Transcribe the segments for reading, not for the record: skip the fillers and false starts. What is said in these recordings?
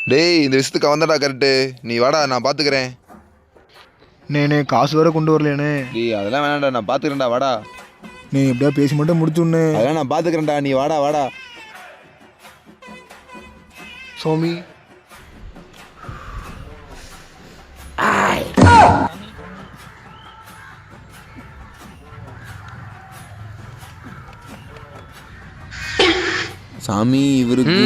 டேய் இந்த விஷயத்துக்கு அவன் தான்டா கரெக்டு. நீ வாடா, நான் பார்த்துக்கிறேன். நேனே காசு வேற கொண்டு வரலையானே. டேய் அதெல்லாம் வேணாம்டா, நான் பார்த்துக்கிறேன்டா, வாடா. நீ எப்படியா பேசி மட்டும் முடிச்சுடனே. அதெல்லாம் நான் பார்த்துக்கிறேன்டா, நீ வாடா வாடா. சாமி சாமி இவருக்கு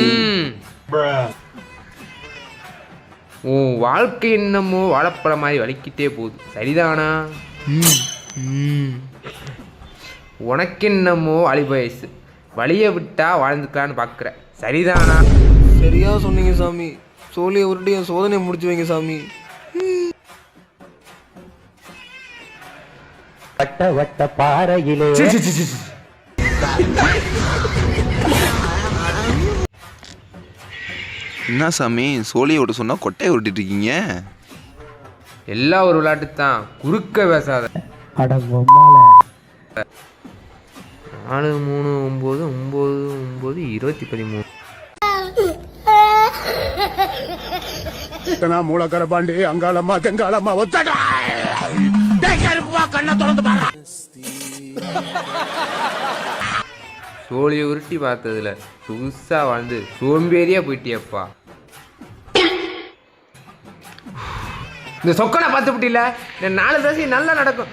உன் வாழ்க்கை என்னமோ வாழைப்பழம் மாதிரி வலிக்கிட்டே போகுது, சரிதானா? உனக்கு என்னமோ வயசு வழியை விட்டா வாழ்ந்துக்கலான்னு பார்க்குற, சரிதானா? சரியா சொன்னீங்க சாமி. சோழியை உருட்டி என் சோதனையை முடிச்சு வைங்க சாமி. வட்ட வட்ட பாறையிலே என்ன சாமி சோழியை விட்டு சொன்னா கொட்டையை விட்டுட்டு இருக்கீங்க? எல்லாம் ஒரு விளையாட்டு தான், குறுக்க பேசாத. அடங்கொம்மால 4 3 9 9 9 20 13 மூலக்கர பாண்டி அங்காளம்மா தெங்காளம்மா ஒத்தடா கண்ணை திறந்து பாரு. சோழியை உருட்டி பார்த்ததுல புதுசா வாழ்ந்து சோம்பேறியா போயிட்டியப்பா. இந்த சொக்கனை பார்த்து விட்டில, இந்த 4 தசை நல்லா நடக்கும்.